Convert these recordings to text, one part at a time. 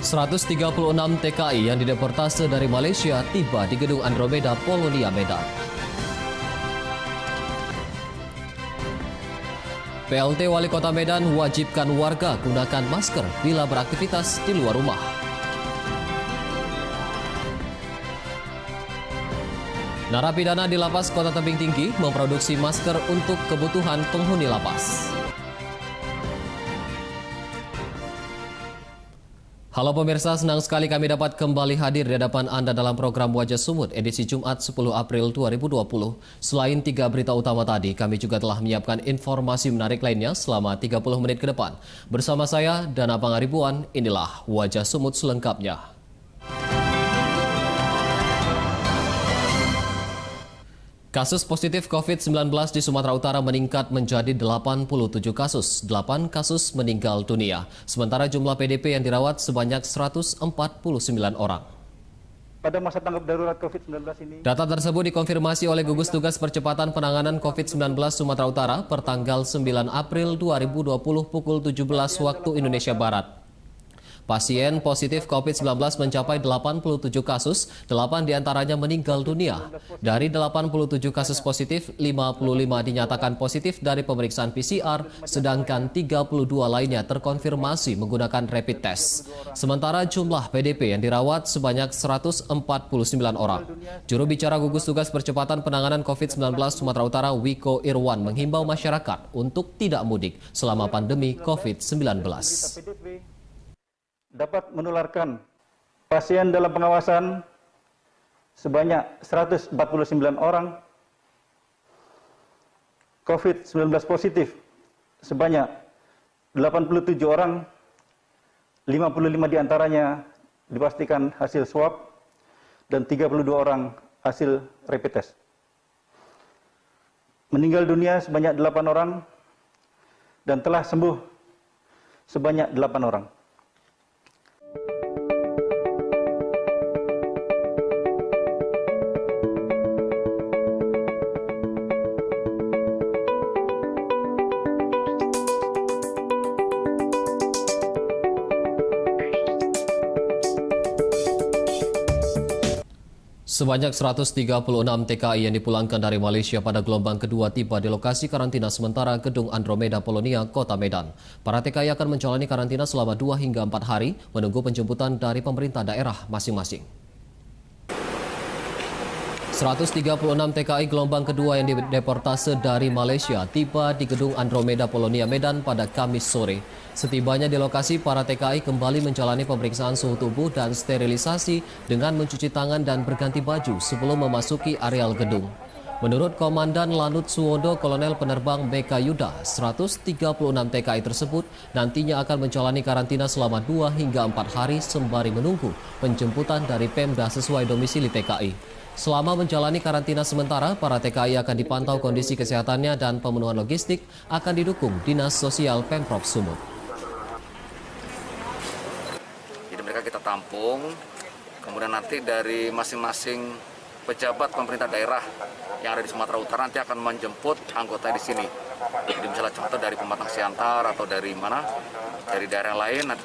136 TKI yang dideportase dari Malaysia tiba di Gedung Andromeda Polonia, Medan. PLT Wali Kota Medan wajibkan warga gunakan masker bila beraktivitas di luar rumah. Narapidana di Lapas Kota Tebing Tinggi memproduksi masker untuk kebutuhan penghuni lapas. Halo pemirsa, senang sekali kami dapat kembali hadir di hadapan Anda dalam program Wajah Sumut edisi Jumat 10 April 2020. Selain 3 berita utama tadi, kami juga telah menyiapkan informasi menarik lainnya selama 30 menit ke depan. Bersama saya, Dana Pangaribuan, inilah Wajah Sumut selengkapnya. Kasus positif COVID-19 di Sumatera Utara meningkat menjadi 87 kasus, 8 kasus meninggal dunia. Sementara jumlah PDP yang dirawat sebanyak 149 orang. Pada masa tanggap darurat COVID-19 ini, data tersebut dikonfirmasi oleh Gugus Tugas Percepatan Penanganan COVID-19 Sumatera Utara pertanggal 9 April 2020 pukul 17 waktu Indonesia Barat. Pasien positif COVID-19 mencapai 87 kasus, 8 diantaranya meninggal dunia. Dari 87 kasus positif, 55 dinyatakan positif dari pemeriksaan PCR, sedangkan 32 lainnya terkonfirmasi menggunakan rapid test. Sementara jumlah PDP yang dirawat sebanyak 149 orang. Juru bicara Gugus Tugas Percepatan Penanganan COVID-19 Sumatera Utara, Wiko Irwan, menghimbau masyarakat untuk tidak mudik selama pandemi COVID-19. dapat menularkan pasien dalam pengawasan sebanyak 149 orang, COVID-19 positif sebanyak 87 orang, 55 diantaranya dipastikan hasil swab, dan 32 orang hasil rapid test. Meninggal dunia sebanyak 8 orang, dan telah sembuh sebanyak 8 orang. Sebanyak 136 TKI yang dipulangkan dari Malaysia pada gelombang kedua tiba di lokasi karantina sementara Gedung Andromeda Polonia, Kota Medan. Para TKI akan menjalani karantina selama 2 hingga 4 hari menunggu penjemputan dari pemerintah daerah masing-masing. 136 TKI gelombang kedua yang dideportase dari Malaysia tiba di Gedung Andromeda Polonia, Medan pada Kamis sore. Setibanya di lokasi, para TKI kembali menjalani pemeriksaan suhu tubuh dan sterilisasi dengan mencuci tangan dan berganti baju sebelum memasuki areal gedung. Menurut Komandan Lanut Suwodo, Kolonel Penerbang BK Yuda, 136 TKI tersebut nantinya akan menjalani karantina selama 2 hingga 4 hari sembari menunggu penjemputan dari Pemda sesuai domisili TKI. Selama menjalani karantina sementara, para TKI akan dipantau kondisi kesehatannya dan pemenuhan logistik akan didukung Dinas Sosial Pemprov Sumut. Jadi mereka kita tampung, kemudian nanti dari masing-masing pejabat pemerintah daerah yang ada di Sumatera Utara nanti akan menjemput anggota di sini. Jadi misalnya contoh dari Pematang Siantar atau dari mana, dari daerah lain, nanti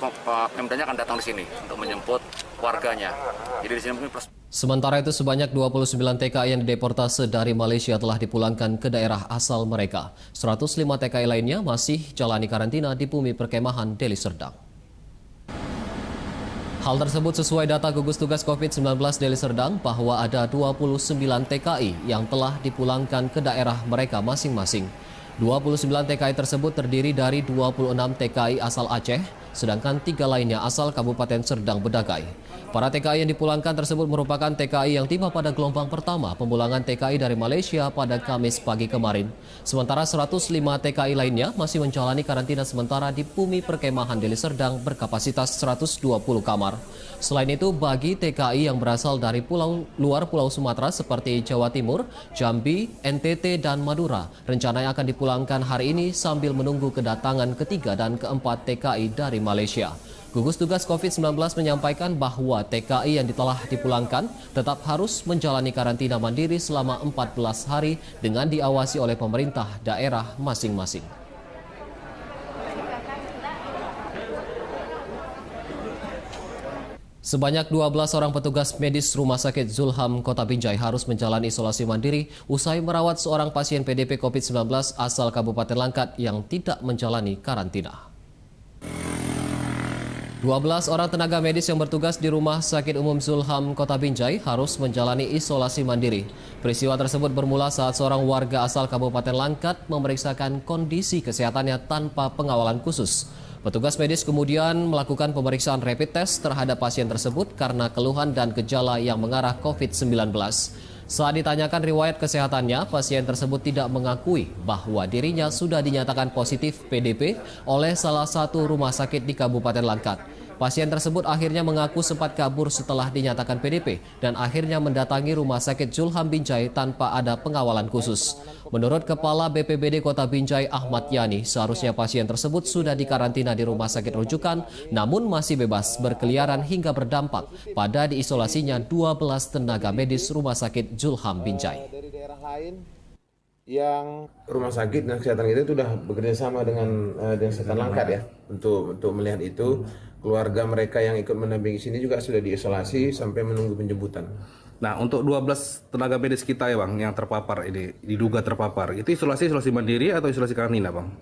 Pemdanya akan datang di sini untuk menjemput warganya. Jadi di sini mungkin Sementara itu, sebanyak 29 TKI yang dideportase dari Malaysia telah dipulangkan ke daerah asal mereka. 105 TKI lainnya masih jalani karantina di bumi perkemahan Deli Serdang. Hal tersebut sesuai data Gugus Tugas COVID-19 Deli Serdang bahwa ada 29 TKI yang telah dipulangkan ke daerah mereka masing-masing. 29 TKI tersebut terdiri dari 26 TKI asal Aceh, sedangkan 3 lainnya asal Kabupaten Serdang Bedagai. Para TKI yang dipulangkan tersebut merupakan TKI yang tiba pada gelombang pertama pemulangan TKI dari Malaysia pada Kamis pagi kemarin. Sementara 105 TKI lainnya masih menjalani karantina sementara di bumi perkemahan Deli Serdang berkapasitas 120 kamar. Selain itu, bagi TKI yang berasal dari luar Pulau Sumatera seperti Jawa Timur, Jambi, NTT, dan Madura, rencananya akan dipulangkan hari ini sambil menunggu kedatangan ketiga dan keempat TKI dari Malaysia. Gugus Tugas COVID-19 menyampaikan bahwa TKI yang telah dipulangkan tetap harus menjalani karantina mandiri selama 14 hari dengan diawasi oleh pemerintah daerah masing-masing. Sebanyak 12 orang petugas medis Rumah Sakit Zulham Kota Binjai harus menjalani isolasi mandiri usai merawat seorang pasien PDP COVID-19 asal Kabupaten Langkat yang tidak menjalani karantina. 12 orang tenaga medis yang bertugas di Rumah Sakit Umum Zulham Kota Binjai harus menjalani isolasi mandiri. Peristiwa tersebut bermula saat seorang warga asal Kabupaten Langkat memeriksakan kondisi kesehatannya tanpa pengawalan khusus. Petugas medis kemudian melakukan pemeriksaan rapid test terhadap pasien tersebut karena keluhan dan gejala yang mengarah COVID-19. Saat ditanyakan riwayat kesehatannya, pasien tersebut tidak mengakui bahwa dirinya sudah dinyatakan positif PDP oleh salah satu rumah sakit di Kabupaten Langkat. Pasien tersebut akhirnya mengaku sempat kabur setelah dinyatakan PDP dan akhirnya mendatangi Rumah Sakit Zulham Binjai tanpa ada pengawalan khusus. Menurut Kepala BPBD Kota Binjai Ahmad Yani, seharusnya pasien tersebut sudah dikarantina di rumah sakit rujukan, namun masih bebas berkeliaran hingga berdampak pada diisolasinya 12 tenaga medis Rumah Sakit Zulham Binjai. Dari daerah lain yang rumah sakit dan kesehatan itu sudah bekerja sama dengan Kesehatan Langkat ya untuk melihat itu. Keluarga mereka yang ikut mendampingi sini juga sudah diisolasi sampai menunggu penjemputan. Nah, untuk 12 tenaga medis kita ya Bang, yang terpapar ini, diduga terpapar, itu isolasi mandiri atau isolasi karantina Bang?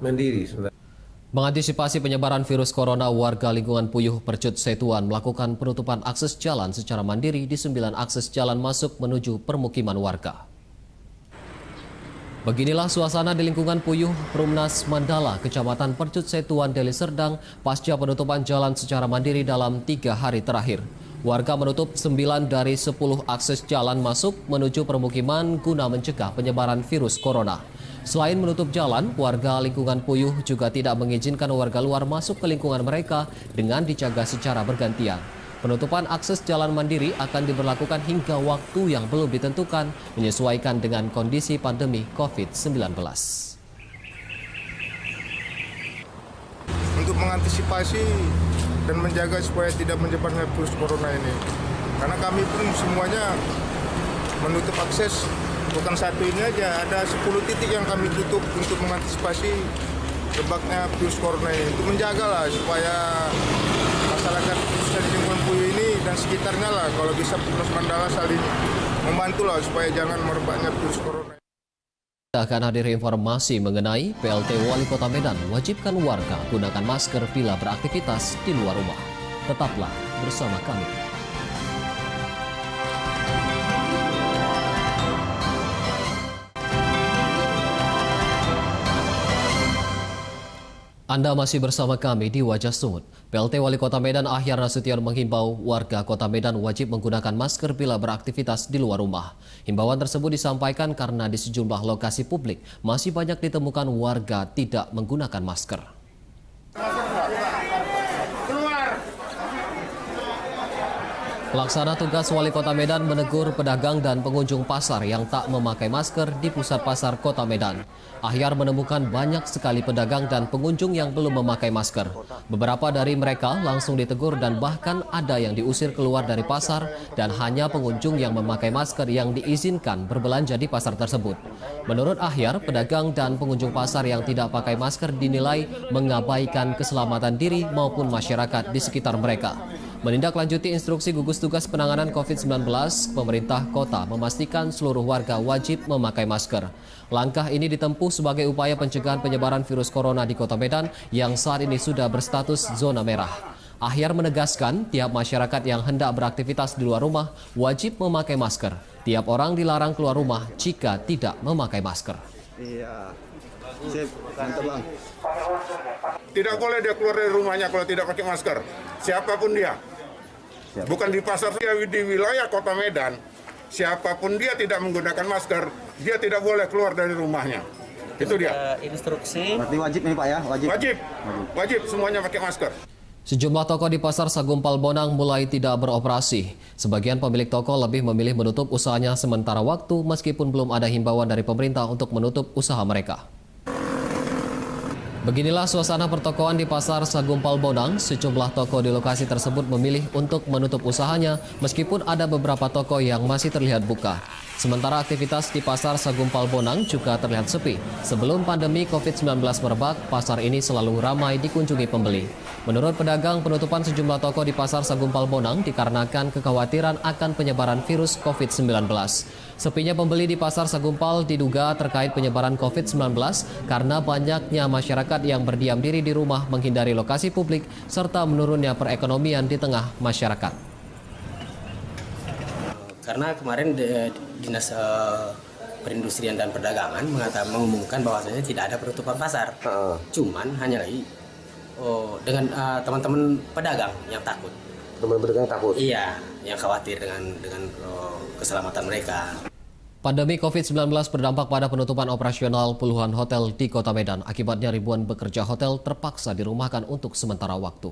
Mandiri sebenarnya. Mengantisipasi penyebaran virus corona, warga lingkungan Puyuh Percut Setuan melakukan penutupan akses jalan secara mandiri di 9 akses jalan masuk menuju permukiman warga. Beginilah suasana di lingkungan Puyuh Perumnas Mandala, Kecamatan Percut Setuan, Deli Serdang, pasca penutupan jalan secara mandiri dalam 3 hari terakhir. Warga menutup 9 dari 10 akses jalan masuk menuju permukiman guna mencegah penyebaran virus corona. Selain menutup jalan, warga lingkungan Puyuh juga tidak mengizinkan warga luar masuk ke lingkungan mereka dengan dijaga secara bergantian. Penutupan akses jalan mandiri akan diberlakukan hingga waktu yang belum ditentukan, menyesuaikan dengan kondisi pandemi COVID-19. Untuk mengantisipasi dan menjaga supaya tidak menyebarnya virus corona ini. Karena kami pun semuanya menutup akses, bukan satu ini aja, ada 10 titik yang kami tutup untuk mengantisipasi rebaknya virus corona ini. Untuk menjagalah supaya masyarakat khususnya di lingkungan Puyuh ini dan sekitarnya lah, kalau bisa Perumnas Mandala saling membantulah supaya jangan merebaknya virus corona. Akan hadir informasi mengenai PLT Wali Kota Medan wajibkan warga gunakan masker bila beraktivitas di luar rumah. Tetaplah bersama kami. Anda masih bersama kami di Wajah Sumut. PLT Wali Kota Medan Ahyar Nasution menghimbau warga Kota Medan wajib menggunakan masker bila beraktivitas di luar rumah. Himbauan tersebut disampaikan karena di sejumlah lokasi publik masih banyak ditemukan warga tidak menggunakan masker. Pelaksana tugas Wali Kota Medan menegur pedagang dan pengunjung pasar yang tak memakai masker di pusat pasar Kota Medan. Ahyar menemukan banyak sekali pedagang dan pengunjung yang belum memakai masker. Beberapa dari mereka langsung ditegur dan bahkan ada yang diusir keluar dari pasar dan hanya pengunjung yang memakai masker yang diizinkan berbelanja di pasar tersebut. Menurut Ahyar, pedagang dan pengunjung pasar yang tidak pakai masker dinilai mengabaikan keselamatan diri maupun masyarakat di sekitar mereka. Menindaklanjuti instruksi gugus tugas penanganan COVID-19, pemerintah kota memastikan seluruh warga wajib memakai masker. Langkah ini ditempuh sebagai upaya pencegahan penyebaran virus corona di Kota Medan yang saat ini sudah berstatus zona merah. Ahyar menegaskan tiap masyarakat yang hendak beraktivitas di luar rumah wajib memakai masker. Tiap orang dilarang keluar rumah jika tidak memakai masker. Iya. Sip, mantap Bang. Tidak boleh dia keluar dari rumahnya kalau tidak pakai masker. Siapapun dia. Bukan di pasar, di wilayah Kota Medan. Siapapun dia tidak menggunakan masker, dia tidak boleh keluar dari rumahnya. Itu dia. Instruksi. Berarti wajib nih Pak ya? Wajib semuanya pakai masker. Sejumlah toko di Pasar Sagumpal Bonang mulai tidak beroperasi. Sebagian pemilik toko lebih memilih menutup usahanya sementara waktu meskipun belum ada himbauan dari pemerintah untuk menutup usaha mereka. Beginilah suasana pertokoan di Pasar Sagumpal Bonang. Sejumlah toko di lokasi tersebut memilih untuk menutup usahanya meskipun ada beberapa toko yang masih terlihat buka. Sementara aktivitas di Pasar Sagumpal Bonang juga terlihat sepi. Sebelum pandemi COVID-19 merebak, pasar ini selalu ramai dikunjungi pembeli. Menurut pedagang, penutupan sejumlah toko di Pasar Sagumpal Bonang dikarenakan kekhawatiran akan penyebaran virus COVID-19. Sepinya pembeli di Pasar Sagumpal diduga terkait penyebaran COVID-19 karena banyaknya masyarakat yang berdiam diri di rumah menghindari lokasi publik serta menurunnya perekonomian di tengah masyarakat. Karena kemarin Dinas Perindustrian dan Perdagangan mengumumkan bahwasanya tidak ada penutupan pasar. Cuman hanya lagi dengan teman-teman pedagang yang takut. Teman pedagang takut? Iya, yang khawatir dengan keselamatan mereka. Pandemi COVID-19 berdampak pada penutupan operasional puluhan hotel di Kota Medan. Akibatnya ribuan pekerja hotel terpaksa dirumahkan untuk sementara waktu.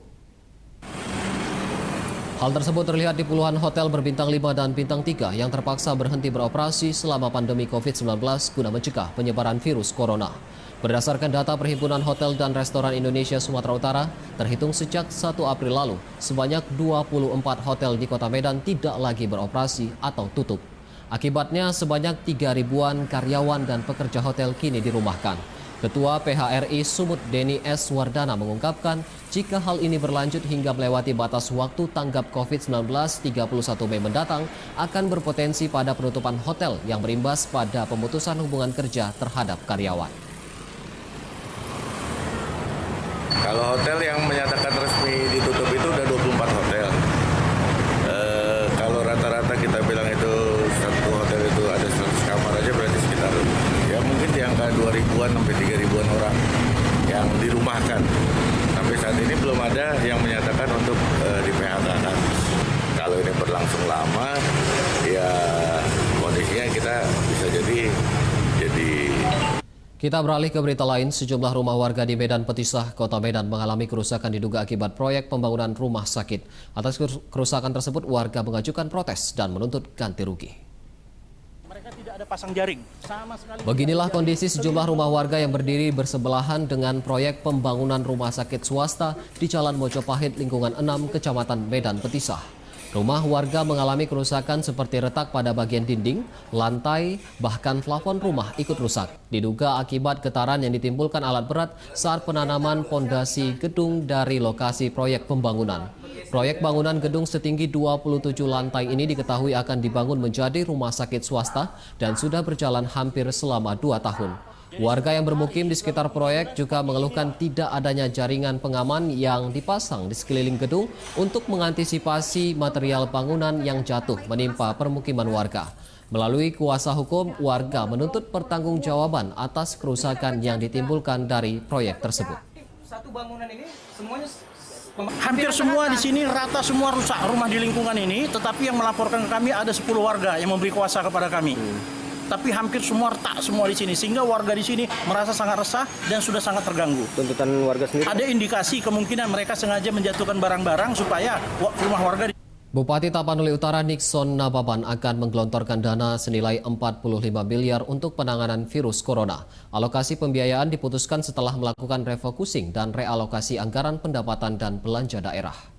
Hal tersebut terlihat di puluhan hotel berbintang 5 dan bintang 3 yang terpaksa berhenti beroperasi selama pandemi COVID-19 guna mencegah penyebaran virus corona. Berdasarkan data Perhimpunan Hotel dan Restoran Indonesia Sumatera Utara, terhitung sejak 1 April lalu, sebanyak 24 hotel di Kota Medan tidak lagi beroperasi atau tutup. Akibatnya sebanyak 3.000-an karyawan dan pekerja hotel kini dirumahkan. Ketua PHRI Sumut Deni S. Wardana mengungkapkan, jika hal ini berlanjut hingga melewati batas waktu tanggap COVID-19 31 Mei mendatang, akan berpotensi pada penutupan hotel yang berimbas pada pemutusan hubungan kerja terhadap karyawan. Kalau hotel yang menyatakan resmi ditutup itu udah 24 hotel. Kalau rata-rata kita bilang itu satu hotel itu ada 100 kamar aja berarti sekitar ya mungkin di angka 2.000-an sampai 3.000-an orang yang dirumahkan. Sampai saat ini belum ada yang menyatakan untuk di PHK-kan. Kalau ini berlangsung lama, ya kondisinya kita bisa jadi Kita beralih ke berita lain, sejumlah rumah warga di Medan Petisah, Kota Medan mengalami kerusakan diduga akibat proyek pembangunan rumah sakit. Atas kerusakan tersebut, warga mengajukan protes dan menuntut ganti rugi. Mereka tidak ada pasang jaring, sama sekali. Beginilah kondisi sejumlah rumah warga yang berdiri bersebelahan dengan proyek pembangunan rumah sakit swasta di Jalan Mojopahit, lingkungan 6, Kecamatan Medan Petisah. Rumah warga mengalami kerusakan seperti retak pada bagian dinding, lantai, bahkan plafon rumah ikut rusak. Diduga akibat getaran yang ditimbulkan alat berat saat penanaman pondasi gedung dari lokasi proyek pembangunan. Proyek bangunan gedung setinggi 27 lantai ini diketahui akan dibangun menjadi rumah sakit swasta dan sudah berjalan hampir selama 2 tahun. Warga yang bermukim di sekitar proyek juga mengeluhkan tidak adanya jaringan pengaman yang dipasang di sekeliling gedung untuk mengantisipasi material bangunan yang jatuh menimpa permukiman warga. Melalui kuasa hukum, warga menuntut pertanggungjawaban atas kerusakan yang ditimbulkan dari proyek tersebut. Satu bangunan ini semuanya hampir semua di sini rata semua rusak rumah di lingkungan ini, tetapi yang melaporkan ke kami ada 10 warga yang memberi kuasa kepada kami. Tapi hampir semua retak semua di sini, sehingga warga di sini merasa sangat resah dan sudah sangat terganggu. Tuntutan warga sendiri? Ada indikasi kemungkinan mereka sengaja menjatuhkan barang-barang supaya rumah warga. Bupati Tapanuli Utara Nixon Nababan akan menggelontorkan dana senilai 45 miliar untuk penanganan virus corona. Alokasi pembiayaan diputuskan setelah melakukan refocusing dan realokasi anggaran pendapatan dan belanja daerah.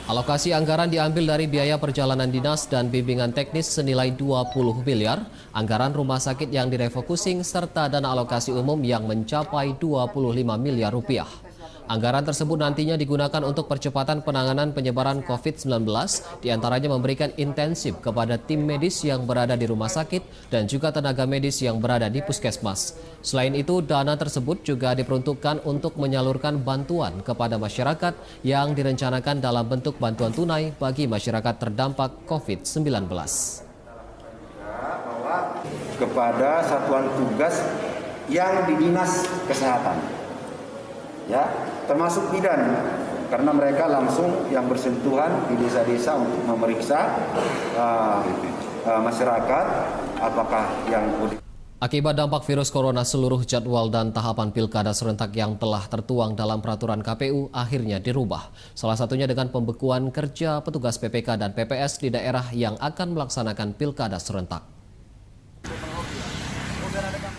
Alokasi anggaran diambil dari biaya perjalanan dinas dan bimbingan teknis senilai 20 miliar, anggaran rumah sakit yang direfocusing, serta dana alokasi umum yang mencapai 25 miliar rupiah. Anggaran tersebut nantinya digunakan untuk percepatan penanganan penyebaran COVID-19, diantaranya memberikan intensif kepada tim medis yang berada di rumah sakit dan juga tenaga medis yang berada di puskesmas. Selain itu, dana tersebut juga diperuntukkan untuk menyalurkan bantuan kepada masyarakat yang direncanakan dalam bentuk bantuan tunai bagi masyarakat terdampak COVID-19. Kepada satuan tugas yang di Dinas Kesehatan, ya, termasuk bidan, karena mereka langsung yang bersentuhan di desa-desa untuk memeriksa masyarakat apakah yang Akibat dampak virus corona, seluruh jadwal dan tahapan pilkada serentak yang telah tertuang dalam peraturan KPU akhirnya dirubah. Salah satunya dengan pembekuan kerja petugas PPK dan PPS di daerah yang akan melaksanakan pilkada serentak.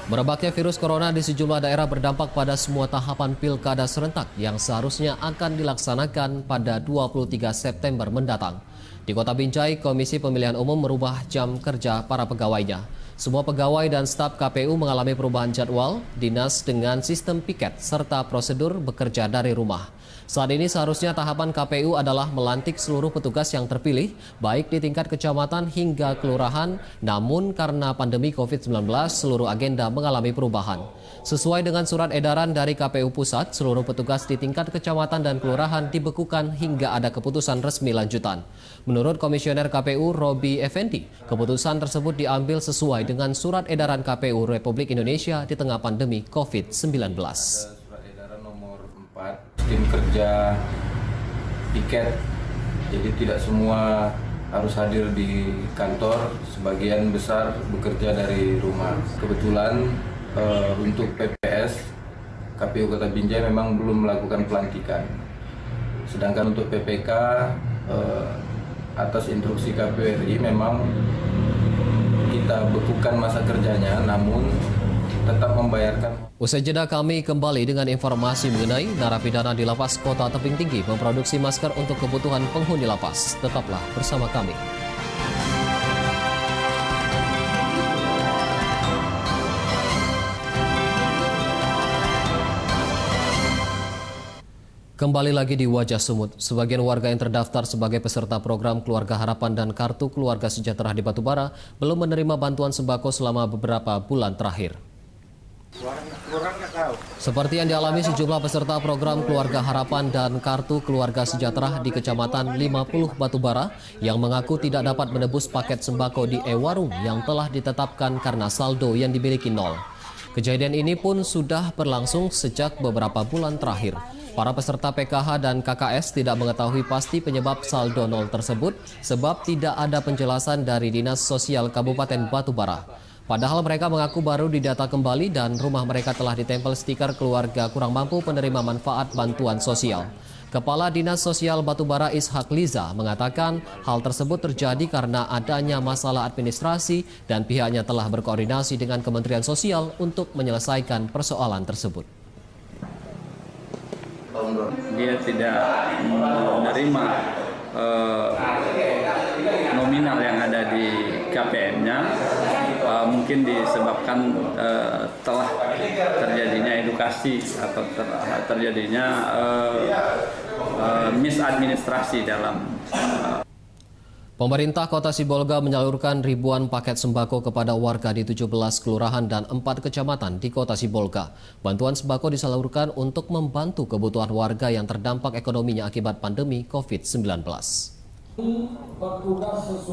Merebaknya virus corona di sejumlah daerah berdampak pada semua tahapan pilkada serentak yang seharusnya akan dilaksanakan pada 23 September mendatang. Di Kota Binjai, Komisi Pemilihan Umum merubah jam kerja para pegawainya. Semua pegawai dan staf KPU mengalami perubahan jadwal dinas dengan sistem piket serta prosedur bekerja dari rumah. Saat ini seharusnya tahapan KPU adalah melantik seluruh petugas yang terpilih, baik di tingkat kecamatan hingga kelurahan, namun karena pandemi COVID-19, seluruh agenda mengalami perubahan. Sesuai dengan surat edaran dari KPU Pusat, seluruh petugas di tingkat kecamatan dan kelurahan dibekukan hingga ada keputusan resmi lanjutan. Menurut Komisioner KPU Robi Effendi, keputusan tersebut diambil sesuai dengan surat edaran KPU Republik Indonesia di tengah pandemi COVID-19. Tim kerja piket, jadi tidak semua harus hadir di kantor, sebagian besar bekerja dari rumah. Kebetulan untuk PPS, KPU Kota Binjai memang belum melakukan pelantikan. Sedangkan untuk PPK, atas instruksi KPU RI memang kita bekukan masa kerjanya, namun tetap membayarkan. Usai jeda kami kembali dengan informasi mengenai narapidana di Lapas Kota Tebing Tinggi memproduksi masker untuk kebutuhan penghuni lapas. Tetaplah bersama kami. Kembali lagi di Wajah Sumut, sebagian warga yang terdaftar sebagai peserta program Keluarga Harapan dan Kartu Keluarga Sejahtera di Batubara belum menerima bantuan sembako selama beberapa bulan terakhir. Seperti yang dialami sejumlah peserta program Keluarga Harapan dan Kartu Keluarga Sejahtera di Kecamatan 50 Batubara yang mengaku tidak dapat menebus paket sembako di e-warung yang telah ditetapkan karena saldo yang dimiliki nol. Kejadian ini pun sudah berlangsung sejak beberapa bulan terakhir. Para peserta PKH dan KKS tidak mengetahui pasti penyebab saldo nol tersebut sebab tidak ada penjelasan dari Dinas Sosial Kabupaten Batubara. Padahal mereka mengaku baru didata kembali dan rumah mereka telah ditempel stiker keluarga kurang mampu penerima manfaat bantuan sosial. Kepala Dinas Sosial Batubara Ishak Liza mengatakan hal tersebut terjadi karena adanya masalah administrasi dan pihaknya telah berkoordinasi dengan Kementerian Sosial untuk menyelesaikan persoalan tersebut. Dia tidak menerima nominal yang ada di KPM-nya, mungkin disebabkan telah terjadinya edukasi atau terjadinya misadministrasi dalam. Pemerintah Kota Sibolga menyalurkan ribuan paket sembako kepada warga di 17 kelurahan dan 4 kecamatan di Kota Sibolga. Bantuan sembako disalurkan untuk membantu kebutuhan warga yang terdampak ekonominya akibat pandemi COVID-19.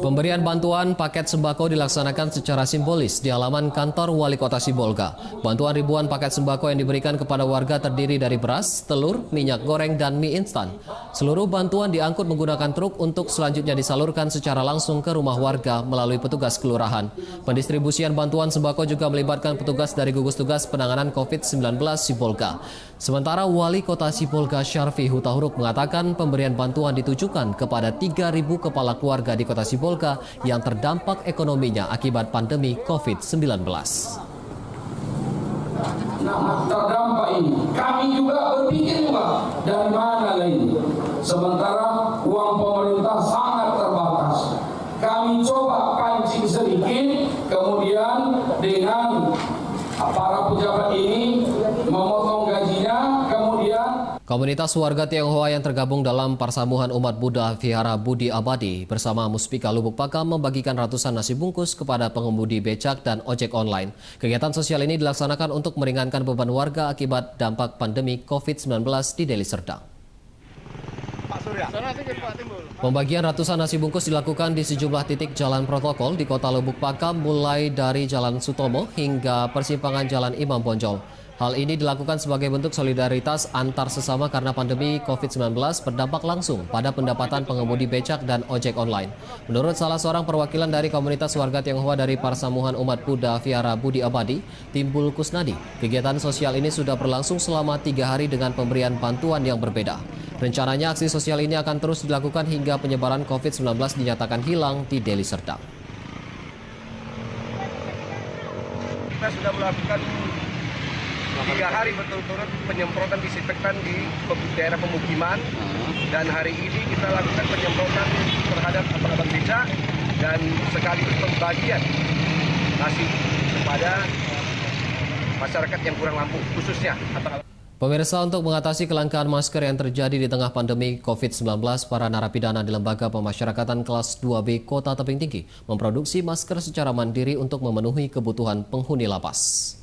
Pemberian bantuan paket sembako dilaksanakan secara simbolis di halaman kantor Wali Kota Sibolga. Bantuan ribuan paket sembako yang diberikan kepada warga terdiri dari beras, telur, minyak goreng, dan mie instan. Seluruh bantuan diangkut menggunakan truk untuk selanjutnya disalurkan secara langsung ke rumah warga melalui petugas kelurahan. Pendistribusian bantuan sembako juga melibatkan petugas dari gugus tugas penanganan COVID-19 Sibolga. Sementara Wali Kota Sibolga Syarfi Hutahuruk mengatakan pemberian bantuan ditujukan kepada 3.000 kepala keluarga di Kota Sibolga yang terdampak ekonominya akibat pandemi COVID-19. Nah, terdampak ini, kami juga berpikir juga dari mana lagi. Sementara uang pemerintah sangat terbatas. Kami coba pancing sedikit, kemudian dengan para pejabat ini memotong gajinya, kemudian komunitas warga Tionghoa yang tergabung dalam Persamuhan Umat Buddha Vihara Budi Abadi bersama Muspika Lubuk Pakam membagikan ratusan nasi bungkus kepada pengemudi becak dan ojek online. Kegiatan sosial ini dilaksanakan untuk meringankan beban warga akibat dampak pandemi COVID-19 di Deli Serdang. Pembagian ratusan nasi bungkus dilakukan di sejumlah titik jalan protokol di Kota Lubuk Pakam mulai dari Jalan Sutomo hingga persimpangan Jalan Imam Bonjol. Hal ini dilakukan sebagai bentuk solidaritas antar sesama karena pandemi COVID-19 berdampak langsung pada pendapatan pengemudi becak dan ojek online. Menurut salah seorang perwakilan dari komunitas warga Tionghoa dari Persamuhan Umat Buddha Vihara Budi Abadi, Timbul Kusnadi, kegiatan sosial ini sudah berlangsung selama 3 hari dengan pemberian bantuan yang berbeda. Rencananya aksi sosial ini akan terus dilakukan hingga penyebaran COVID-19 dinyatakan hilang di Deli Serdang. Kita sudah melakukan 3 hari berturut-turut penyemprotan disinfektan di daerah pemukiman, dan hari ini kita lakukan penyemprotan terhadap abang-abang becak dan sekaligus pembagian kasih kepada masyarakat yang kurang mampu, khususnya. Pemirsa, untuk mengatasi kelangkaan masker yang terjadi di tengah pandemi COVID-19, para narapidana di Lembaga Pemasyarakatan Kelas 2B Kota Tebing Tinggi memproduksi masker secara mandiri untuk memenuhi kebutuhan penghuni lapas.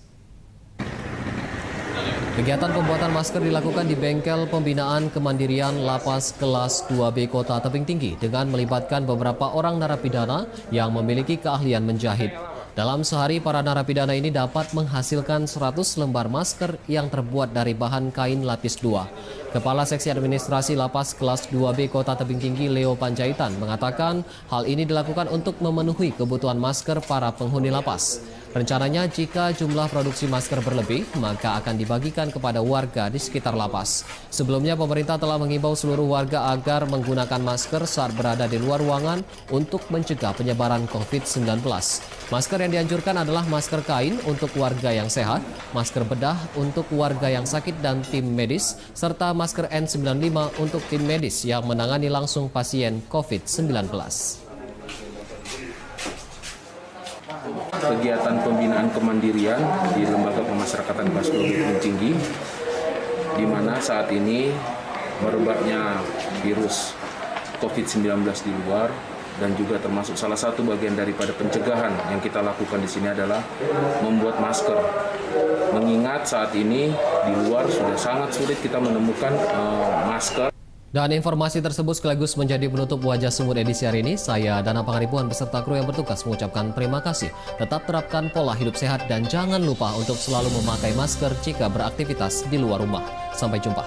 Kegiatan pembuatan masker dilakukan di Bengkel Pembinaan Kemandirian Lapas Kelas 2B Kota Tebing Tinggi dengan melibatkan beberapa orang narapidana yang memiliki keahlian menjahit. Dalam sehari, para narapidana ini dapat menghasilkan 100 lembar masker yang terbuat dari bahan kain lapis 2. Kepala Seksi Administrasi Lapas Kelas 2B Kota Tebing Tinggi, Leo Panjaitan, mengatakan hal ini dilakukan untuk memenuhi kebutuhan masker para penghuni lapas. Rencananya jika jumlah produksi masker berlebih, maka akan dibagikan kepada warga di sekitar lapas. Sebelumnya, pemerintah telah mengimbau seluruh warga agar menggunakan masker saat berada di luar ruangan untuk mencegah penyebaran COVID-19. Masker yang dianjurkan adalah masker kain untuk warga yang sehat, masker bedah untuk warga yang sakit dan tim medis, serta masker N95 untuk tim medis yang menangani langsung pasien COVID-19. Kegiatan pembinaan kemandirian di Lembaga Pemasyarakatan Kelas 2B Tebing Tinggi, di mana saat ini merebaknya virus COVID-19 di luar, dan juga termasuk salah satu bagian daripada pencegahan yang kita lakukan di sini adalah membuat masker. Mengingat saat ini di luar sudah sangat sulit kita menemukan masker. Dan informasi tersebut sekaligus menjadi penutup Wajah Sumut edisi hari ini. Saya Dana Pangaribuan beserta kru yang bertugas mengucapkan terima kasih. Tetap terapkan pola hidup sehat dan jangan lupa untuk selalu memakai masker jika beraktivitas di luar rumah. Sampai jumpa.